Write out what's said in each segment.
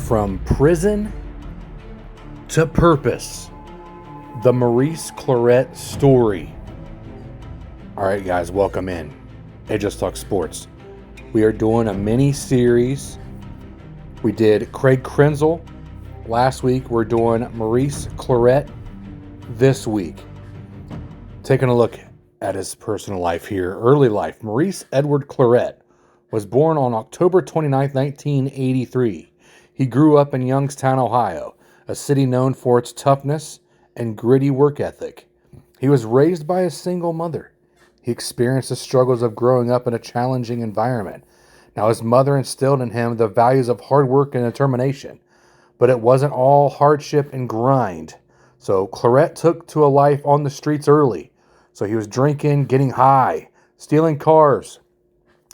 From prison to purpose. The Maurice Clarett story. All right, guys, welcome in. Hey, Just Talk Sports. We are doing a mini series. We did Craig Krenzel last week. We're doing Maurice Clarett this week. Taking a look at his personal life here. Early life. Maurice Edward Clarett was born on October 29, 1983. He grew up in Youngstown, Ohio, a city known for its toughness and gritty work ethic. He was raised by a single mother. He experienced the struggles of growing up in a challenging environment. Now, his mother instilled in him the values of hard work and determination, but it wasn't all hardship and grind. So Clarett took to a life on the streets early. So he was drinking, getting high, stealing cars.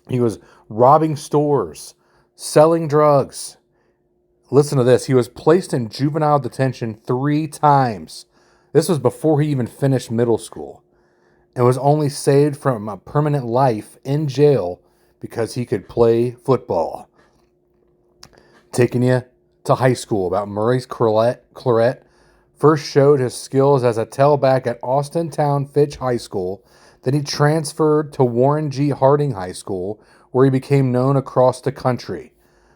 He was robbing stores, selling drugs. Listen to this. He was placed in juvenile detention 3 times. This was before he even finished middle school, and was only saved from a permanent life in jail because he could play football. Taking you to high school about Maurice Clarett first showed his skills as a tailback at Austintown Fitch High School. Then he transferred to Warren G. Harding High School, where he became known across the country.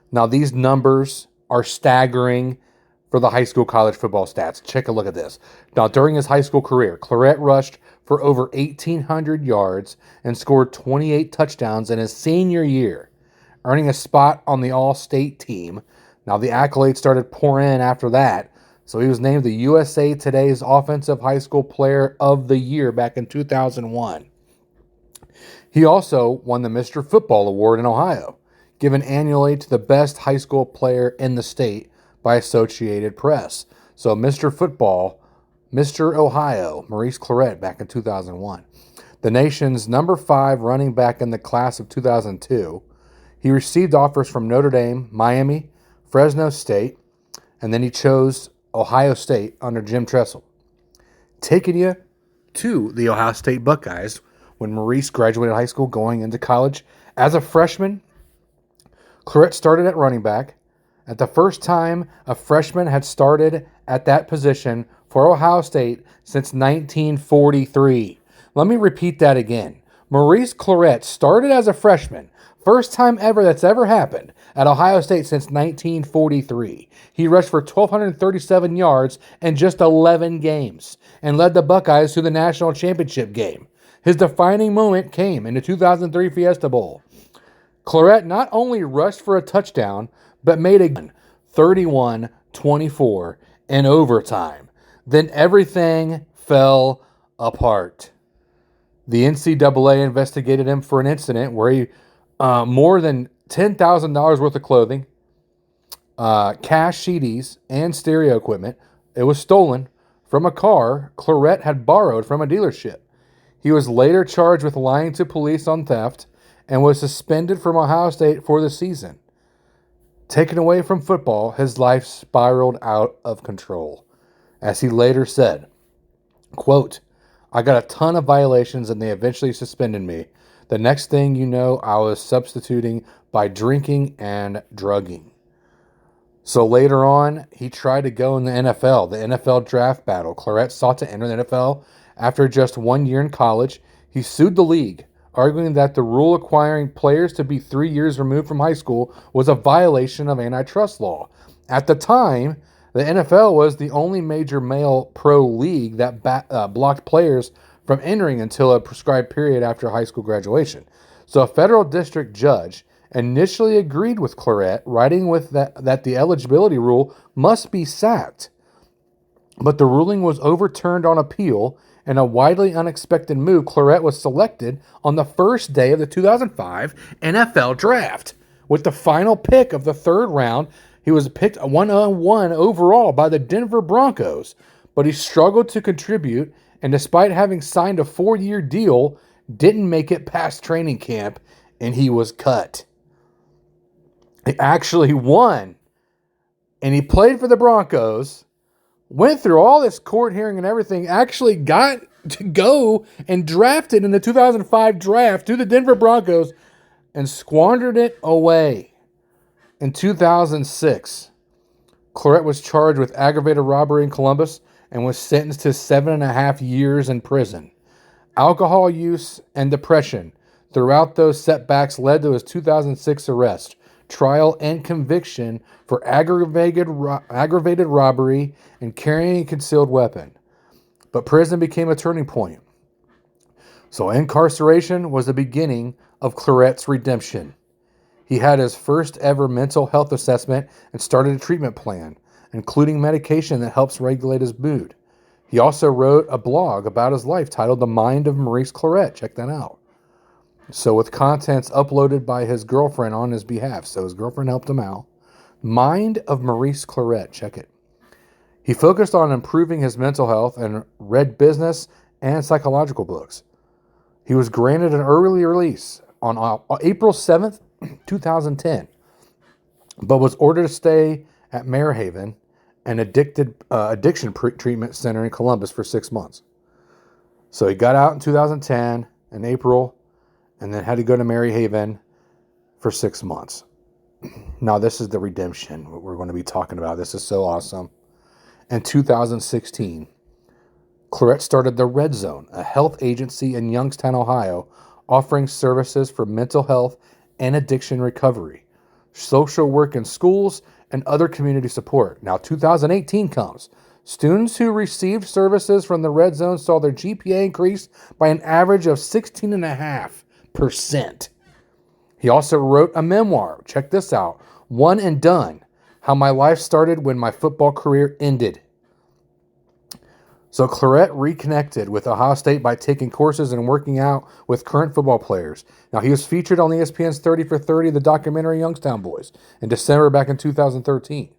Now, these numbers are staggering for the high school college football stats. Check a look at this. Now, during his high school career, Clarett rushed for over 1,800 yards and scored 28 touchdowns in his senior year, earning a spot on the All-State team. Now, the accolades started pouring in after that, so he was named the USA Today's Offensive High School Player of the Year back in 2001. He also won the Mr. Football Award in Ohio, given annually to the best high school player in the state by Associated Press. So Mr. Football, Mr. Ohio, Maurice Clarett back in 2001. The nation's number 5 running back in the class of 2002. He received offers from Notre Dame, Miami, Fresno State, and then he chose Ohio State under Jim Tressel. Taking you to the Ohio State Buckeyes when Maurice graduated high school going into college. As a freshman, Clarett started at running back. At the first time a freshman had started at that position for Ohio State since 1943. Let me repeat that again. Maurice Clarett started as a freshman. First time ever that's ever happened at Ohio State since 1943. He rushed for 1,237 yards in just 11 games and led the Buckeyes to the national championship game. His defining moment came in the 2003 Fiesta Bowl. Clarett not only rushed for a touchdown, but made a 31-24 in overtime. Then everything fell apart. The NCAA investigated him for an incident where he more than $10,000 worth of clothing, cash CDs, and stereo equipment. It was stolen from a car Clarett had borrowed from a dealership. He was later charged with lying to police on theft and was suspended from Ohio State for the season. Taken away from football, his life spiraled out of control. As he later said, quote, "I got a ton of violations and they eventually suspended me. The next thing you know, I was substituting by drinking and drugging." So later on, he tried to go in the NFL, the NFL draft battle. Clarett sought to enter the NFL after just 1 year in college. He sued the league, arguing that the rule requiring players to be 3 years removed from high school was a violation of antitrust law. At the time, the NFL was the only major male pro league that blocked players from entering until a prescribed period after high school graduation. So a federal district judge initially agreed with Clarett, writing with that the eligibility rule must be sacked. But the ruling was overturned on appeal. In a widely unexpected move, Clarett was selected on the first day of the 2005 NFL Draft. With the final pick of the 3rd round, he was picked 101 overall by the Denver Broncos. But he struggled to contribute, and despite having signed a 4-year deal, didn't make it past training camp, and he was cut. He actually won, and he played for the Broncos, went through all this court hearing and everything, actually got to go and drafted in the 2005 draft to the Denver Broncos and squandered it away in 2006. Clarett was charged with aggravated robbery in Columbus and was sentenced to 7.5 years in prison. Alcohol use and depression throughout those setbacks led to his 2006 arrest, trial, and conviction for aggravated robbery and carrying a concealed weapon. But prison became a turning point. So incarceration was the beginning of Clarett's redemption. He had his first ever mental health assessment and started a treatment plan, including medication that helps regulate his mood. He also wrote a blog about his life titled The Mind of Maurice Clarett. Check that out. So with contents uploaded by his girlfriend on his behalf. So his girlfriend helped him out. Mind of Maurice Clarett. Check it. He focused on improving his mental health and read business and psychological books. He was granted an early release on April 7th, 2010, but was ordered to stay at Maryhaven, an addiction treatment center in Columbus, for 6 months. So he got out in 2010 in April, and then had to go to Maryhaven for 6 months. Now this is the redemption what we're going to be talking about. This is so awesome. In 2016, Clarett started the Red Zone, a health agency in Youngstown, Ohio, offering services for mental health and addiction recovery, social work in schools, and other community support. Now 2018 comes. Students who received services from the Red Zone saw their GPA increase by an average of 16.5%. He also wrote a memoir. Check this out. One and Done. How my life started when my football career ended. So Clarett reconnected with Ohio State by taking courses and working out with current football players. Now, he was featured on ESPN's 30 for 30, the documentary Youngstown Boys, in December back in 2013.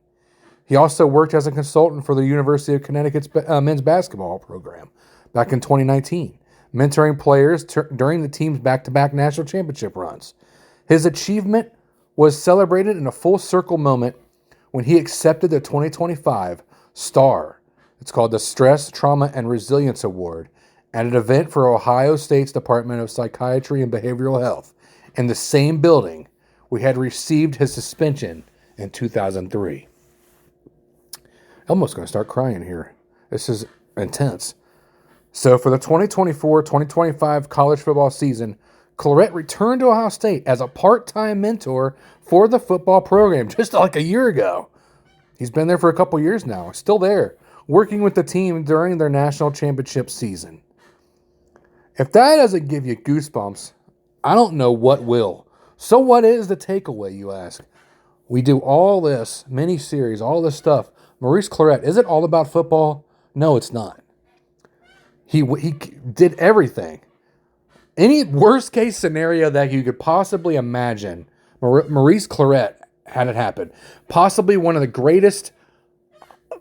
He also worked as a consultant for the University of Connecticut's men's basketball program back in 2019, mentoring players during the team's back-to-back national championship runs. His achievement was celebrated in a full circle moment when he accepted the 2025 STAR. It's called the Stress, Trauma, and Resilience Award at an event for Ohio State's Department of Psychiatry and Behavioral Health in the same building we had received his suspension in 2003. I'm almost going to start crying here. This is intense. So for the 2024-2025 college football season, Clarett returned to Ohio State as a part-time mentor for the football program just like a year ago. He's been there for a couple years now, still there, working with the team during their national championship season. If that doesn't give you goosebumps, I don't know what will. So what is the takeaway, you ask? We do all this mini-series, all this stuff. Maurice Clarett, is it all about football? No, it's not. He did everything. Any worst-case scenario that you could possibly imagine, Maurice Clarett had it happen. Possibly one of the greatest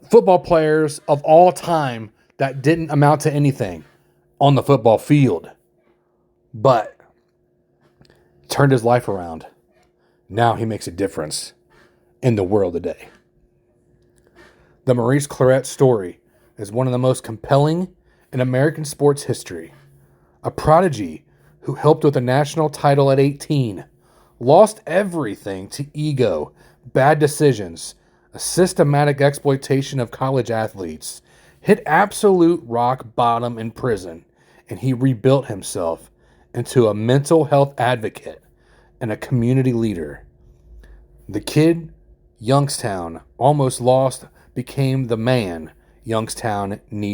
football players of all time that didn't amount to anything on the football field, but turned his life around. Now he makes a difference in the world today. The Maurice Clarett story is one of the most compelling in American sports history. A prodigy who helped with a national title at 18, lost everything to ego, bad decisions, a systematic exploitation of college athletes, hit absolute rock bottom in prison, and he rebuilt himself into a mental health advocate and a community leader. The kid Youngstown almost lost became the man Youngstown needed.